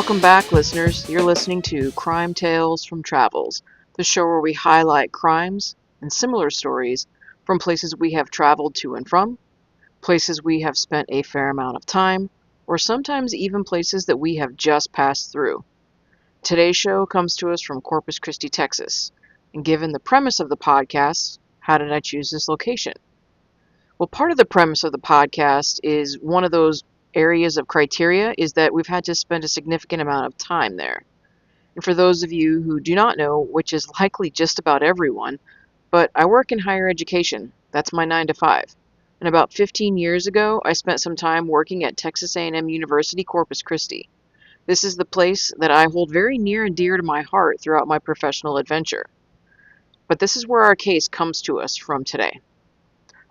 Welcome back, listeners. You're listening to Crime Tales from Travels, the show where we highlight crimes and similar stories from places we have traveled to and from, places we have spent a fair amount of time, or sometimes even places that we have just passed through. Today's show comes to us from Corpus Christi, Texas, and given the premise of the podcast, how did I choose this location? Well, part of the premise of the podcast is one of those areas of criteria is that we've had to spend a significant amount of time there. And for those of you who do not know, which is likely just about everyone, but I work in higher education. That's my 9 to 5. And about 15 years ago, I spent some time working at Texas A&M University-Corpus Christi. This is the place that I hold very near and dear to my heart throughout my professional adventure. But this is where our case comes to us from today.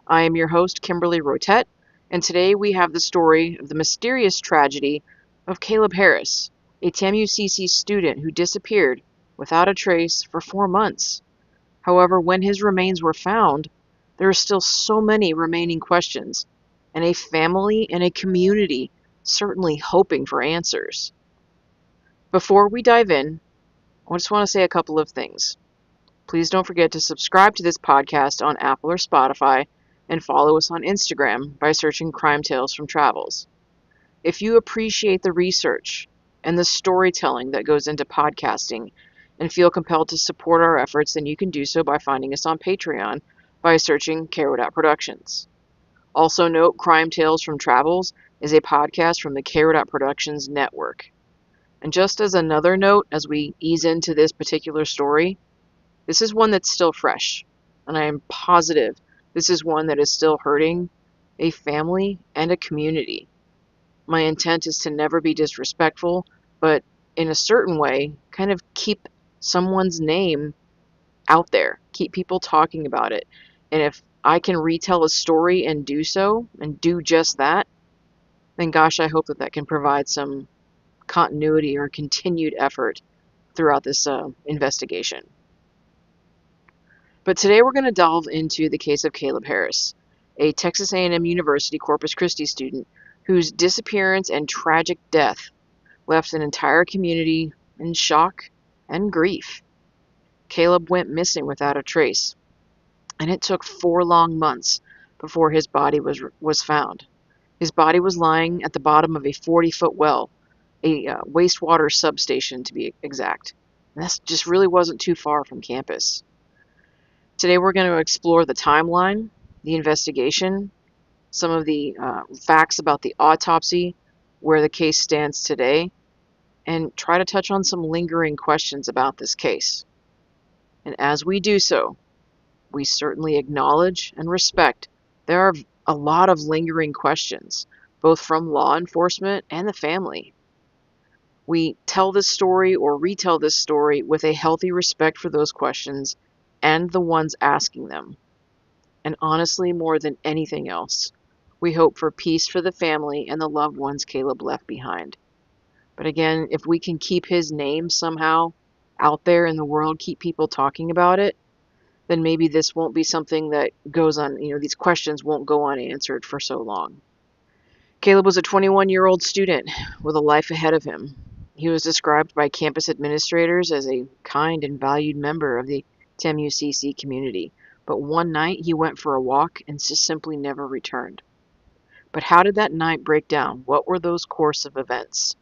I am your host, Kimberly Rotet, and today we have the story of the mysterious tragedy of Caleb Harris, a TAMU-CC student who disappeared without a trace for 4 months. However, when his remains were found, there are still so many remaining questions, and a family and a community certainly hoping for answers. Before we dive in, I just want to say a couple of things. Please don't forget to subscribe to this podcast on Apple or Spotify, and follow us on Instagram by searching Crime Tales from Travels. If you appreciate the research and the storytelling that goes into podcasting and feel compelled to support our efforts, then you can do so by finding us on Patreon by searching Carrot Productions. Also note, Crime Tales from Travels is a podcast from the Carrot Productions network. And just as another note, as we ease into this particular story, this is one that's still fresh, and I am positive this is one that is still hurting a family and a community. My intent is to never be disrespectful, but in a certain way, kind of keep someone's name out there, keep people talking about it. And if I can retell a story and do so, and do just that, then gosh, I hope that that can provide some continuity or continued effort throughout this investigation. But today we're going to delve into the case of Caleb Harris, a Texas A&M University-Corpus Christi student whose disappearance and tragic death left an entire community in shock and grief. Caleb went missing without a trace, and it took 4 long months before his body was found. His body was lying at the bottom of a 40-foot well, a wastewater substation to be exact. And that just really wasn't too far from campus. Today we're going to explore the timeline, the investigation, some of the facts about the autopsy, where the case stands today, and try to touch on some lingering questions about this case. And as we do so, we certainly acknowledge and respect there are a lot of lingering questions, both from law enforcement and the family. We tell this story or retell this story with a healthy respect for those questions and the ones asking them. And honestly, more than anything else, we hope for peace for the family and the loved ones Caleb left behind. But again, if we can keep his name somehow out there in the world, keep people talking about it, then maybe this won't be something that goes on, these questions won't go unanswered for so long. Caleb was a 21-year-old student with a life ahead of him. He was described by campus administrators as a kind and valued member of the TAMU-CC community, but one night he went for a walk and just simply never returned. But how did that night break down? What were those course of events?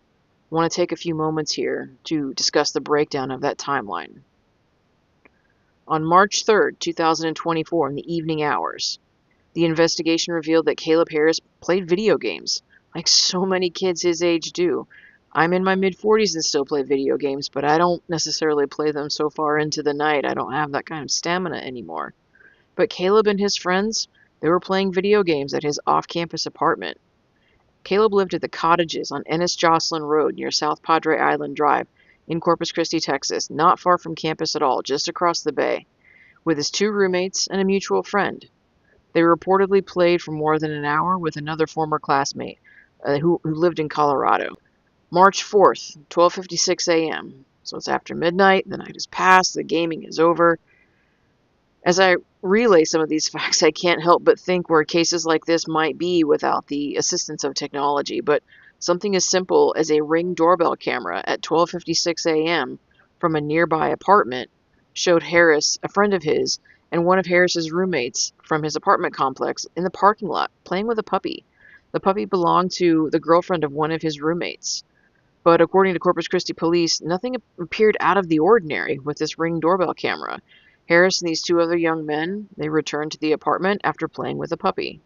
I want to take a few moments here to discuss the breakdown of that timeline. On March 3rd, 2024, in the evening hours, the investigation revealed that Caleb Harris played video games, like so many kids his age do. I'm in my mid-40s and still play video games, but I don't necessarily play them so far into the night. I don't have that kind of stamina anymore. But Caleb and his friends, they were playing video games at his off-campus apartment. Caleb lived at the Cottages on Ennis Jocelyn Road near South Padre Island Drive in Corpus Christi, Texas, not far from campus at all, just across the bay, with his 2 roommates and a mutual friend. They reportedly played for more than an hour with another former classmate who lived in Colorado. March 4th, 12:56 a.m. So it's after midnight, the night has passed, the gaming is over. As I relay some of these facts, I can't help but think where cases like this might be without the assistance of technology, but Something as simple as a Ring doorbell camera at 12:56 a.m. from a nearby apartment showed Harris, a friend of his, and one of Harris's roommates from his apartment complex in the parking lot playing with a puppy. The puppy belonged to the girlfriend of one of his roommates. But according to Corpus Christi police, nothing appeared out of the ordinary with this Ring doorbell camera. Harris and these two other young men, they returned to the apartment after playing with a puppy.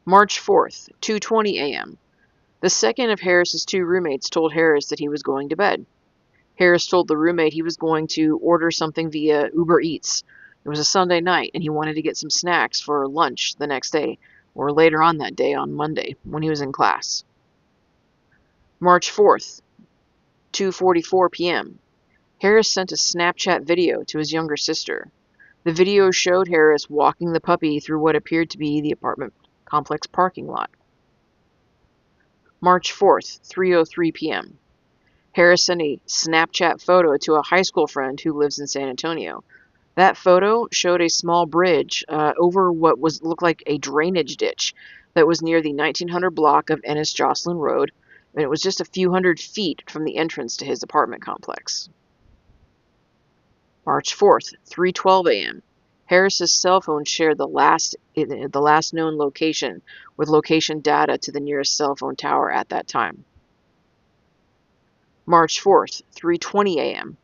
March 4th, 2:20 a.m. The second of Harris's two roommates told Harris that he was going to bed. Harris told the roommate he was going to order something via Uber Eats. It was a Sunday night, and he wanted to get some snacks for lunch the next day, or later on that day on Monday, when he was in class. March 4th, 2:44 p.m. Harris sent a Snapchat video to his younger sister. The video showed Harris walking the puppy through what appeared to be the apartment complex parking lot. March 4th, 3:03 p.m. Harris sent a Snapchat photo to a high school friend who lives in San Antonio. That photo showed a small bridge over what looked like a drainage ditch that was near the 1900 block of Ennis Jocelyn Road, and it was just a few hundred feet from the entrance to his apartment complex. March 4th, 3:12 a.m. Harris's cell phone shared the last known location with location data to the nearest cell phone tower at that time. March 4th, 3:20 a.m.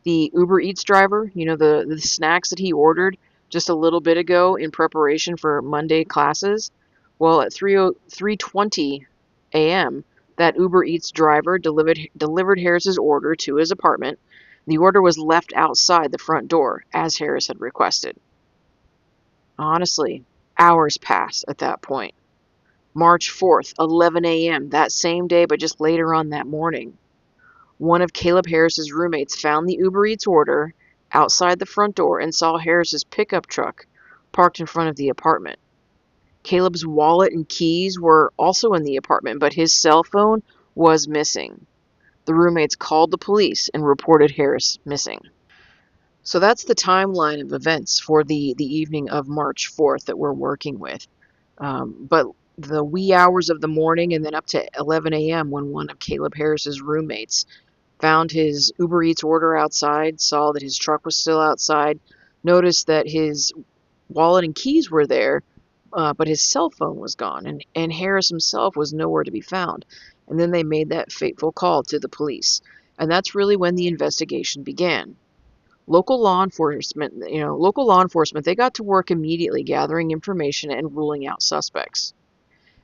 The Uber Eats driver, the snacks that he ordered just a little bit ago in preparation for Monday classes, well, at 3:20 a.m., that Uber Eats driver delivered Harris's order to his apartment. The order was left outside the front door, as Harris had requested. Honestly, hours passed at that point. March 4th, 11 a.m., that same day, but just later on that morning. One of Caleb Harris's roommates found the Uber Eats order outside the front door and saw Harris's pickup truck parked in front of the apartment. Caleb's wallet and keys were also in the apartment, but his cell phone was missing. The roommates called the police and reported Harris missing. So that's the timeline of events for the evening of March 4th that we're working with. But the wee hours of the morning and then up to 11 a.m. when one of Caleb Harris's roommates found his Uber Eats order outside, saw that his truck was still outside, noticed that his wallet and keys were there, but his cell phone was gone, and Harris himself was nowhere to be found. And then they made that fateful call to the police. And that's really when the investigation began. Local law enforcement, they got to work immediately gathering information and ruling out suspects.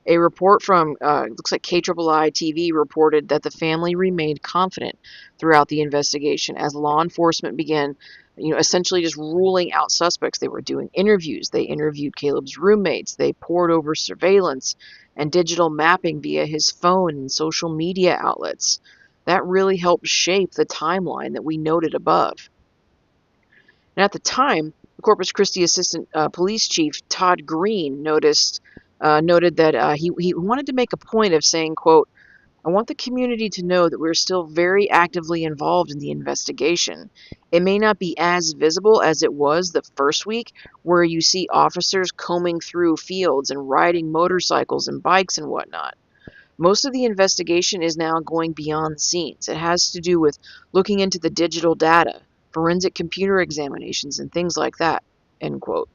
A report from, looks like KIII TV reported that the family remained confident throughout the investigation as law enforcement began, essentially just ruling out suspects. They were doing interviews. They interviewed Caleb's roommates. They poured over surveillance and digital mapping via his phone and social media outlets. That really helped shape the timeline that we noted above. And at the time, Corpus Christi Assistant Police Chief Todd Green noted that he wanted to make a point of saying, quote, "I want the community to know that we're still very actively involved in the investigation. It may not be as visible as it was the first week, where you see officers combing through fields and riding motorcycles and bikes and whatnot. Most of the investigation is now going beyond the scenes. It has to do with looking into the digital data, forensic computer examinations, and things like that," end quote.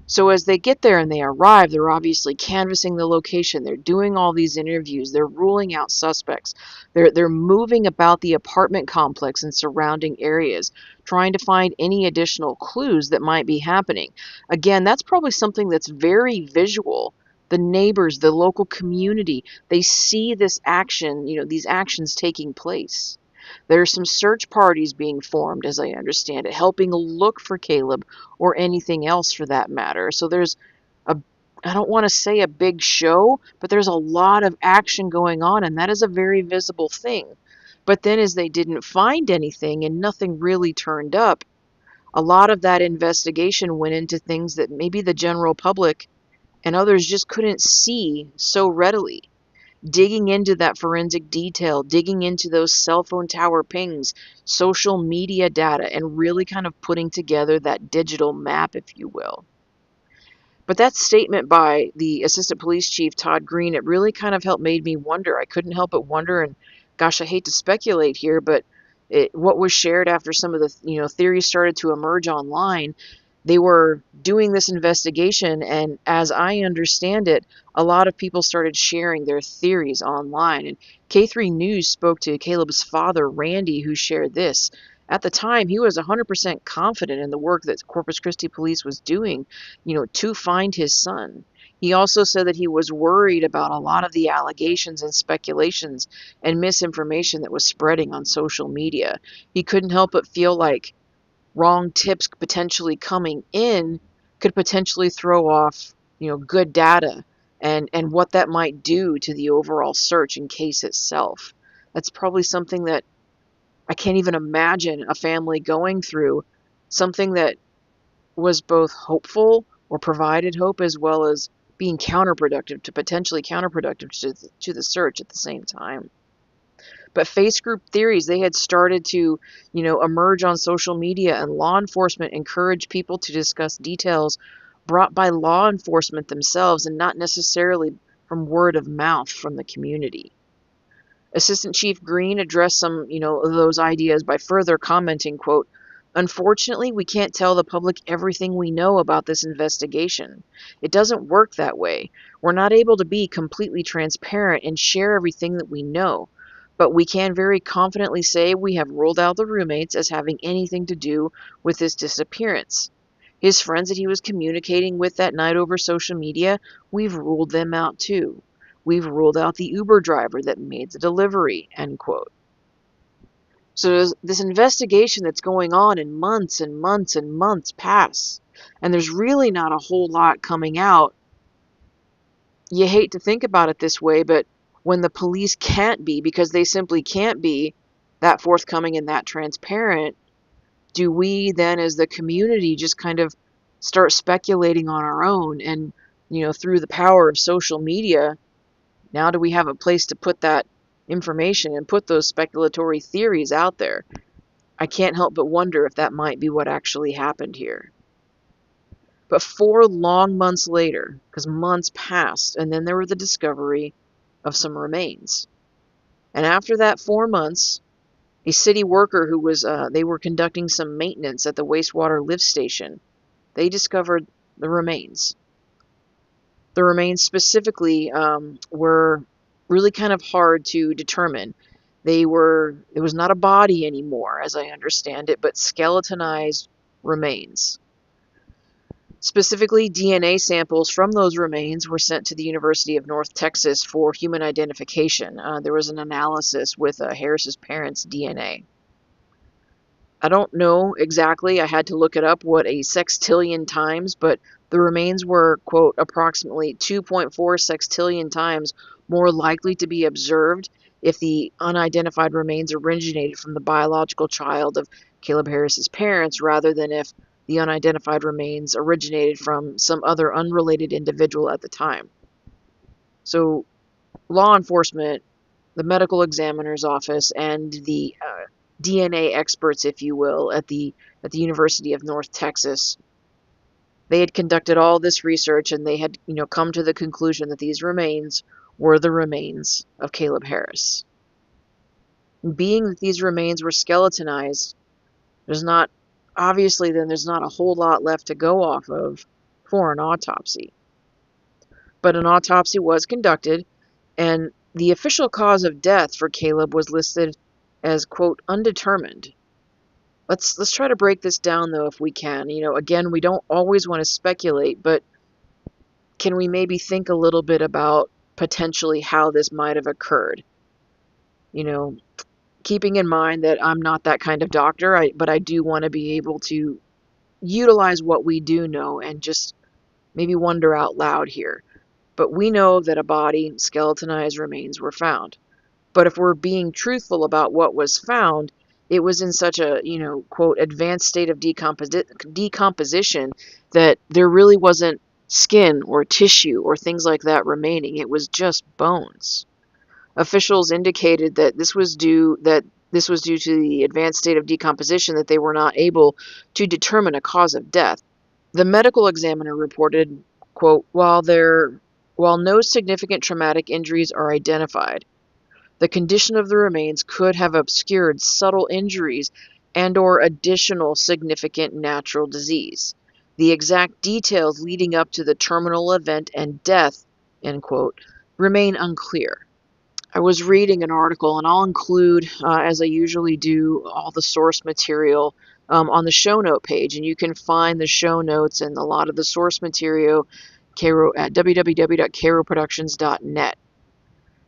So as they get there and they arrive, they're obviously canvassing the location. They're doing all these interviews. They're ruling out suspects. They're moving about the apartment complex and surrounding areas, trying to find any additional clues that might be happening. Again, that's probably something that's very visual. The neighbors, the local community, they see this action, these actions taking place. There are some search parties being formed, as I understand it, helping look for Caleb or anything else for that matter. So there's I don't want to say a big show, but there's a lot of action going on, and that is a very visible thing. But then as they didn't find anything and nothing really turned up, a lot of that investigation went into things that maybe the general public and others just couldn't see so readily. Digging into that forensic detail, digging into those cell phone tower pings, social media data, and really kind of putting together that digital map, if you will. But that statement by the assistant police chief, Todd Green, it really kind of made me wonder. I couldn't help but wonder, and gosh, I hate to speculate here, but what was shared after some of the theories started to emerge online, they were doing this investigation, and as I understand it, a lot of people started sharing their theories online. And K3 News spoke to Caleb's father, Randy, who shared this. At the time, he was 100% confident in the work that Corpus Christi police was doing, to find his son. He also said that he was worried about a lot of the allegations and speculations and misinformation that was spreading on social media. He couldn't help but feel like wrong tips potentially coming in could potentially throw off, good data and what that might do to the overall search and case itself. That's probably something that I can't even imagine a family going through, something that was both hopeful or provided hope as well as being potentially counterproductive to the search at the same time. But face group theories, they had started to, emerge on social media, and law enforcement encouraged people to discuss details brought by law enforcement themselves and not necessarily from word of mouth from the community. Assistant Chief Green addressed some, of those ideas by further commenting, quote, "Unfortunately, we can't tell the public everything we know about this investigation. It doesn't work that way. We're not able to be completely transparent and share everything that we know. But we can very confidently say we have ruled out the roommates as having anything to do with this disappearance. His friends that he was communicating with that night over social media, we've ruled them out too. We've ruled out the Uber driver that made the delivery," end quote. So there's this investigation that's going on, and months and months and months pass, and there's really not a whole lot coming out. You hate to think about it this way, but when the police can't be, because they simply can't be, that forthcoming and that transparent, do we then as the community just kind of start speculating on our own? And, through the power of social media, now do we have a place to put that information and put those speculatory theories out there? I can't help but wonder if that might be what actually happened here. But 4 long months later, because months passed, and then there were the discovery of some remains. And after that 4 months, a city worker who was, they were conducting some maintenance at the wastewater lift station, they discovered the remains. The remains specifically were really kind of hard to determine. It was not a body anymore, as I understand it, but skeletonized remains. Specifically, DNA samples from those remains were sent to the University of North Texas for human identification. There was an analysis with Harris's parents' DNA. I don't know exactly, I had to look it up, what a sextillion times, but the remains were, quote, approximately 2.4 sextillion times more likely to be observed if the unidentified remains originated from the biological child of Caleb Harris's parents, rather than if the unidentified remains originated from some other unrelated individual at the time. So law enforcement, the medical examiner's office, and the DNA experts, if you will, at the University of North Texas, they had conducted all this research, and they had, come to the conclusion that these remains were the remains of Caleb Harris. And being that these remains were skeletonized, there's not a whole lot left to go off of for an autopsy. But an autopsy was conducted, and the official cause of death for Caleb was listed as, quote, undetermined. Let's try to break this down, though, if we can. Again, we don't always want to speculate, but can we maybe think a little bit about potentially how this might have occurred? Keeping in mind that I'm not that kind of doctor, but I do want to be able to utilize what we do know and just maybe wonder out loud here. But we know that a body, skeletonized remains, were found. But if we're being truthful about what was found, it was in such a, quote, advanced state of decomposition that there really wasn't skin or tissue or things like that remaining. It was just bones. Officials indicated that this was due to the advanced state of decomposition that they were not able to determine a cause of death. The medical examiner reported, Quote, while no significant traumatic injuries are identified, the condition of the remains could have obscured subtle injuries and or additional significant natural disease. The exact details leading up to the terminal event and death, end quote, remain unclear. I was reading an article, and I'll include, as I usually do, all the source material on the show note page, and you can find the show notes and a lot of the source material at www.cairoproductions.net.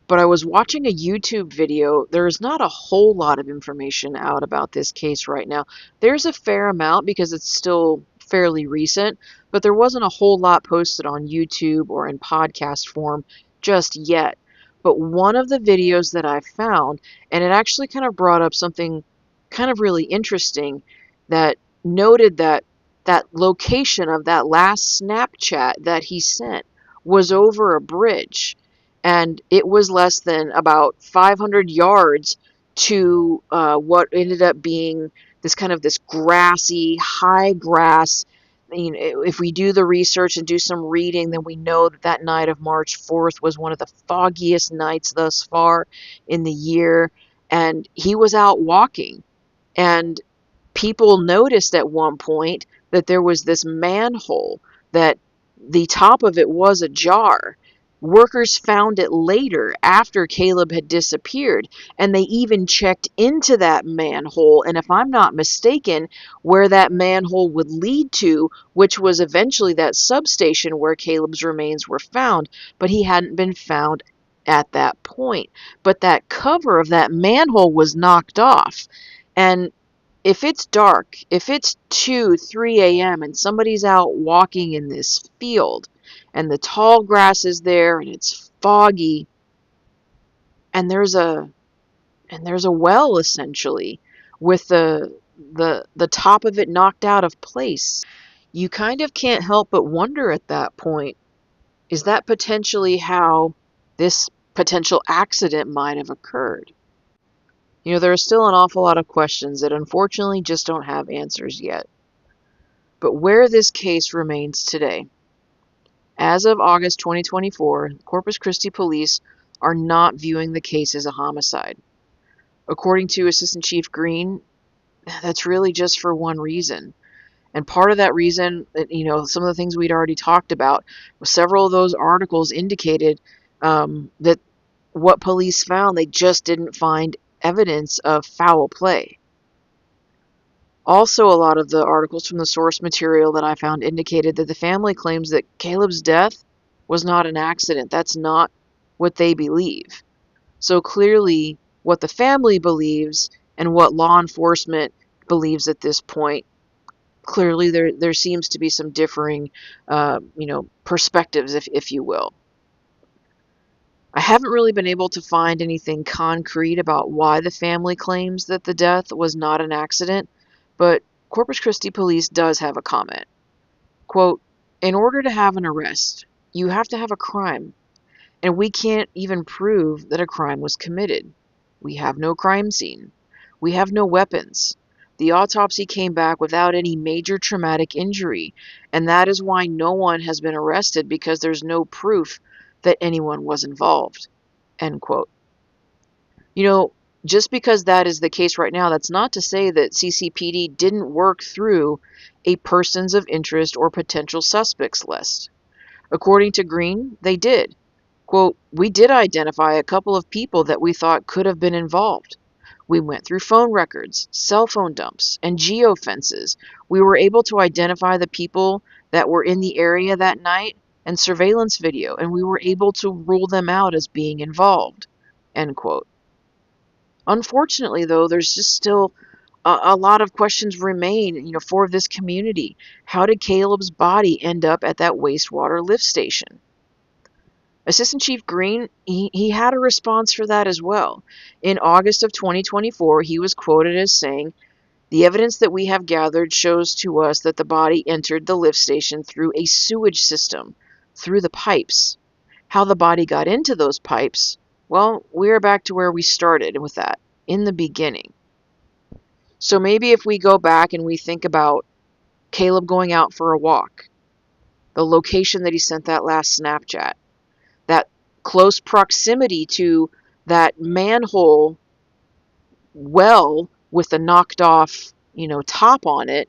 But I was watching a YouTube video. There's not a whole lot of information out about this case right now. There's a fair amount because it's still fairly recent, but there wasn't a whole lot posted on YouTube or in podcast form just yet. But one of the videos that I found, and it actually kind of brought up something kind of really interesting, that noted that that location of that last Snapchat that he sent was over a bridge, and it was less than about 500 yards to what ended up being this grassy, high grass. You know, if we do the research and do some reading, then we know that that night of March 4th was one of the foggiest nights thus far in the year, and he was out walking, and people noticed at one point that there was this manhole that the top of it was ajar. Workers found it later after Caleb had disappeared, and they even checked into that manhole, and if I'm not mistaken, where that manhole would lead to, which was eventually that substation where Caleb's remains were found, but he hadn't been found at that point. But that cover of that manhole was knocked off, and if it's dark, if it's 2, 3 a.m. and somebody's out walking in this field and the tall grass is there and it's foggy and there's a well essentially with the top of it knocked out of place, you kind of can't help but wonder at that point, is that potentially how this potential accident might have occurred? You know, there are still an awful lot of questions that unfortunately just don't have answers yet. But where this case remains today, as of August 2024, Corpus Christi police are not viewing the case as a homicide. According to Assistant Chief Green, that's really just for one reason. And part of that reason, you know, some of the things we'd already talked about, several of those articles indicated that what police found, they just didn't find evidence of foul play. Also, a lot of the articles from the source material that I found indicated that the family claims that Caleb's death was not an accident. That's not what they believe. So clearly, what the family believes and what law enforcement believes at this point, clearly there seems to be some differing, perspectives, if you will. I haven't really been able to find anything concrete about why the family claims that the death was not an accident, but Corpus Christi police does have a comment. Quote, in order to have an arrest, you have to have a crime, and we can't even prove that a crime was committed. We have no crime scene. We have no weapons. The autopsy came back without any major traumatic injury, and that is why no one has been arrested, because there's no proof that anyone was involved, end quote. You know, just because that is the case right now, that's not to say that CCPD didn't work through a persons of interest or potential suspects list. According to Green, they did. Quote, we did identify a couple of people that we thought could have been involved. We went through phone records, cell phone dumps, and geofences. We were able to identify the people that were in the area that night and surveillance video, and we were able to rule them out as being involved, end quote. Unfortunately, though, there's just still a lot of questions remain, for this community. How did Caleb's body end up at that wastewater lift station? Assistant Chief Green, he had a response for that as well. In August of 2024, he was quoted as saying, the evidence that we have gathered shows to us that the body entered the lift station through a sewage system, through the pipes. How the body got into those pipes, well, we're back to where we started with that, in the beginning. So maybe if we go back and we think about Caleb going out for a walk, the location that he sent that last Snapchat, that close proximity to that manhole well with the knocked off, top on it.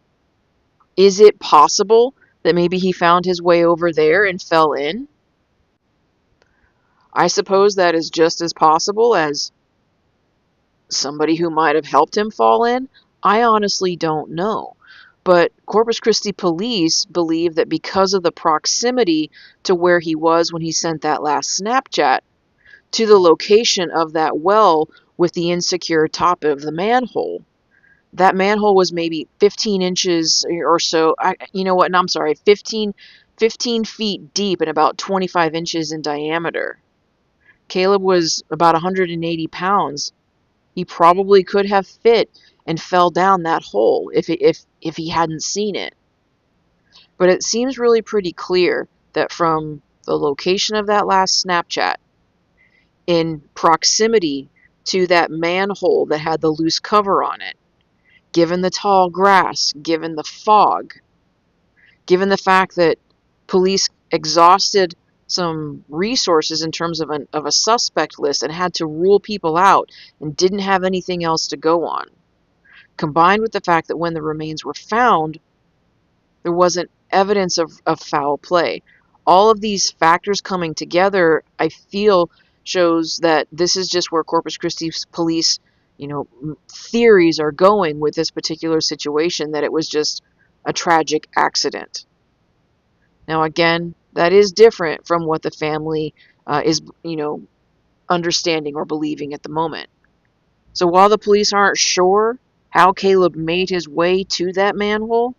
Is it possible that maybe he found his way over there and fell in? I suppose that is just as possible as somebody who might have helped him fall in. I honestly don't know. But Corpus Christi police believe that because of the proximity to where he was when he sent that last Snapchat, to the location of that well with the insecure top of the manhole, that manhole was maybe 15 inches or so. I'm sorry, 15 feet deep and about 25 inches in diameter. Caleb was about 180 pounds. He probably could have fit and fell down that hole if he hadn't seen it. But it seems really pretty clear that from the location of that last Snapchat, in proximity to that manhole that had the loose cover on it, given the tall grass, given the fog, given the fact that police exhausted some resources in terms of a suspect list and had to rule people out and didn't have anything else to go on, combined with the fact that when the remains were found, there wasn't evidence of foul play. All of these factors coming together, I feel, shows that this is just where Corpus Christi police, theories are going with this particular situation, that it was just a tragic accident. Now, again, that is different from what the family is, understanding or believing at the moment. So while the police aren't sure how Caleb made his way to that manhole,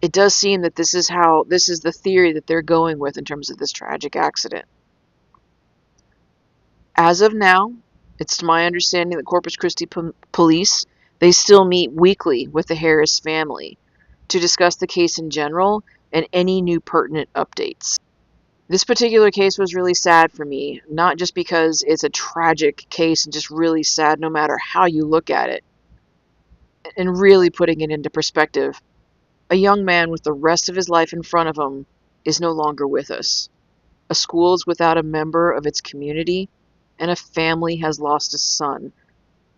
it does seem that this is the theory that they're going with in terms of this tragic accident. As of now, it's to my understanding that Corpus Christi police, they still meet weekly with the Harris family to discuss the case in general and any new pertinent updates. This particular case was really sad for me, not just because it's a tragic case and just really sad no matter how you look at it. And really putting it into perspective, a young man with the rest of his life in front of him is no longer with us. A school is without a member of its community, and a family has lost a son,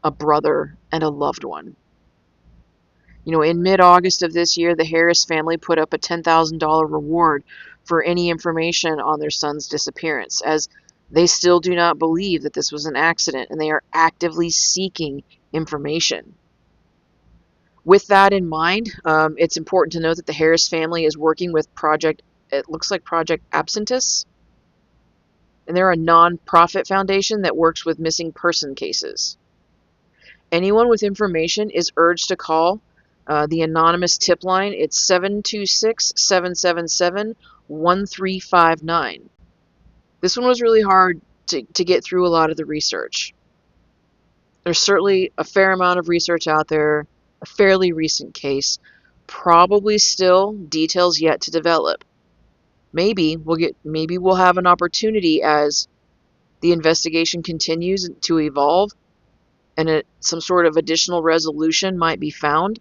a brother, and a loved one. In mid-August of this year, the Harris family put up a $10,000 reward for any information on their son's disappearance, as they still do not believe that this was an accident, and they are actively seeking information. With that in mind, it's important to note that the Harris family is working with Project Absentus, and they're a non-profit foundation that works with missing person cases. Anyone with information is urged to call the anonymous tip line. It's 726-777-1359. This one was really hard to get through a lot of the research. There's certainly a fair amount of research out there, a fairly recent case, probably still details yet to develop. Maybe we'll have an opportunity as the investigation continues to evolve and some sort of additional resolution might be found,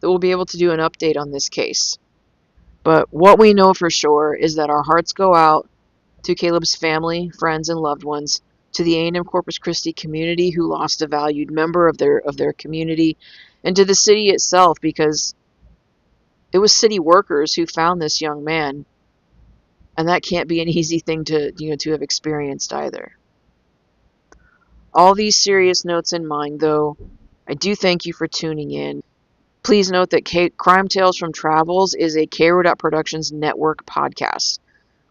that we'll be able to do an update on this case. But what we know for sure is that our hearts go out to Caleb's family, friends, and loved ones, to the A&M Corpus Christi community who lost a valued member of their community, and to the city itself, because it was city workers who found this young man, and that can't be an easy thing to have experienced either. All these serious notes in mind, though, I do thank you for tuning in. Please note that Crime Tales from Travels is a KRO Productions network podcast.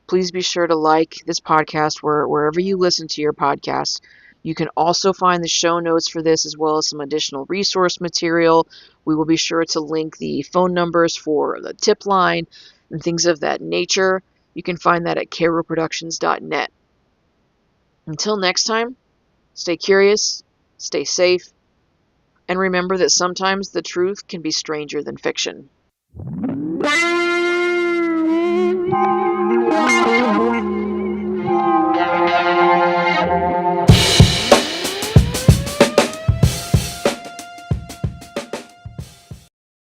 Please be sure to like this podcast wherever you listen to your podcast. You can also find the show notes for this as well as some additional resource material. We will be sure to link the phone numbers for the tip line and things of that nature. You can find that at KROProductions.net. Until next time, stay curious, stay safe, and remember that sometimes the truth can be stranger than fiction.